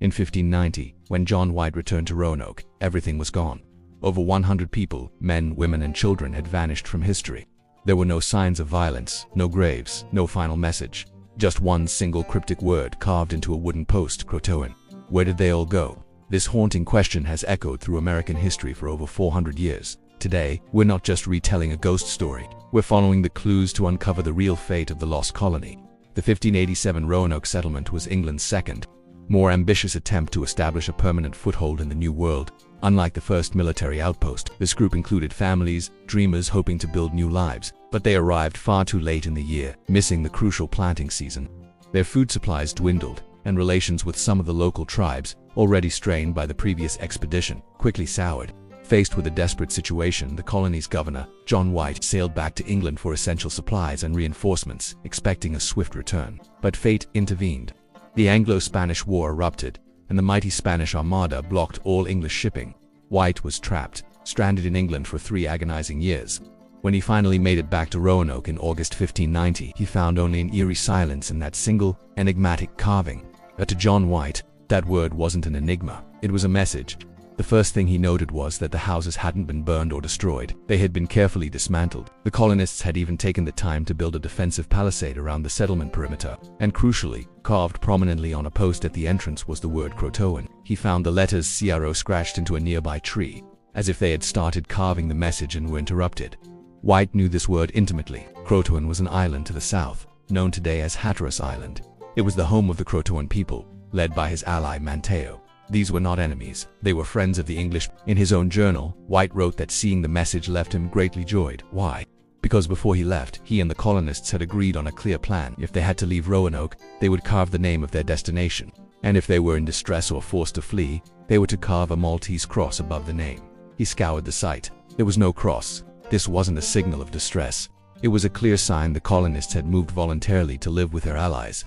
In 1590, when John White returned to Roanoke, everything was gone. Over 100 people, men, women, and children had vanished from history. There were no signs of violence, no graves, no final message. Just one single cryptic word carved into a wooden post, Croatoan. Where did they all go? This haunting question has echoed through American history for over 400 years. Today, we're not just retelling a ghost story, we're following the clues to uncover the real fate of the lost colony. The 1587 Roanoke settlement was England's second, more ambitious attempt to establish a permanent foothold in the New World. Unlike the first military outpost, this group included families, dreamers hoping to build new lives, but they arrived far too late in the year, missing the crucial planting season. Their food supplies dwindled, and relations with some of the local tribes, already strained by the previous expedition, quickly soured. Faced with a desperate situation, the colony's governor, John White, sailed back to England for essential supplies and reinforcements, expecting a swift return. But fate intervened. The Anglo-Spanish War erupted, and the mighty Spanish Armada blocked all English shipping. White was trapped, stranded in England for 3 agonizing years. When he finally made it back to Roanoke in August 1590, he found only an eerie silence in that single, enigmatic carving. But to John White, that word wasn't an enigma, it was a message. The first thing he noted was that the houses hadn't been burned or destroyed. They had been carefully dismantled. The colonists had even taken the time to build a defensive palisade around the settlement perimeter. And crucially, carved prominently on a post at the entrance was the word Croatoan. He found the letters CRO scratched into a nearby tree, as if they had started carving the message and were interrupted. White knew this word intimately. Croatoan was an island to the south, known today as Hatteras Island. It was the home of the Croatoan people, led by his ally Manteo. These were not enemies, they were friends of the English. In his own journal, White wrote that seeing the message left him greatly joyed. Why? Because before he left, he and the colonists had agreed on a clear plan. If they had to leave Roanoke, they would carve the name of their destination. And if they were in distress or forced to flee, they were to carve a Maltese cross above the name. He scoured the site. There was no cross. This wasn't a signal of distress. It was a clear sign the colonists had moved voluntarily to live with their allies.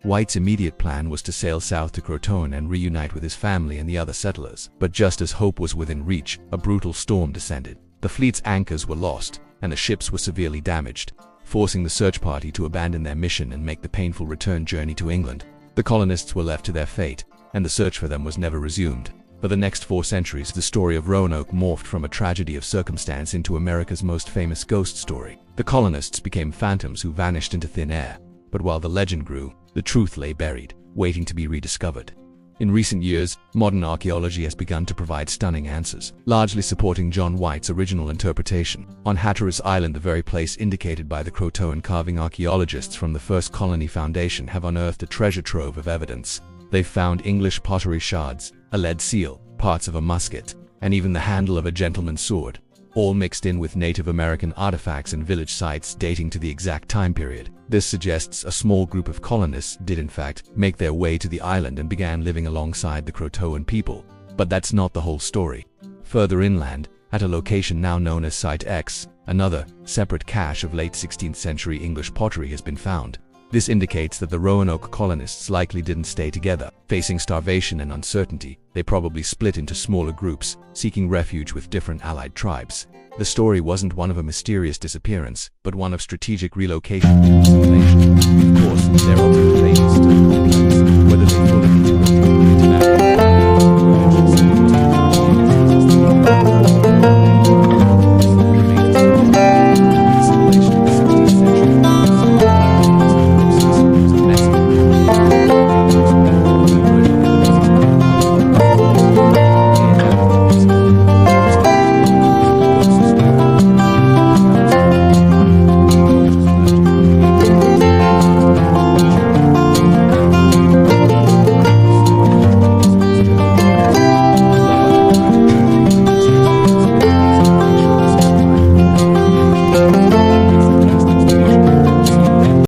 White's immediate plan was to sail south to Croatoan and reunite with his family and the other settlers. But just as hope was within reach, a brutal storm descended. The fleet's anchors were lost, and the ships were severely damaged, forcing the search party to abandon their mission and make the painful return journey to England. The colonists were left to their fate, and the search for them was never resumed. For the next 4 centuries, the story of Roanoke morphed from a tragedy of circumstance into America's most famous ghost story. The colonists became phantoms who vanished into thin air. But while the legend grew, the truth lay buried, waiting to be rediscovered. In recent years, modern archaeology has begun to provide stunning answers, largely supporting John White's original interpretation. On Hatteras Island, the very place indicated by the Croatoan carving, archaeologists from the first colony foundation have unearthed a treasure trove of evidence. They've found English pottery shards, a lead seal, parts of a musket, and even the handle of a gentleman's sword, all mixed in with Native American artifacts and village sites dating to the exact time period. This suggests a small group of colonists did in fact make their way to the island and began living alongside the Croatoan people. But that's not the whole story. Further inland, at a location now known as Site X, another, separate cache of late 16th century English pottery has been found. This indicates that the Roanoke colonists likely didn't stay together. Facing starvation and uncertainty, they probably split into smaller groups, seeking refuge with different allied tribes. The story wasn't one of a mysterious disappearance, but one of strategic relocation and assimilation. Of course, there are other things too.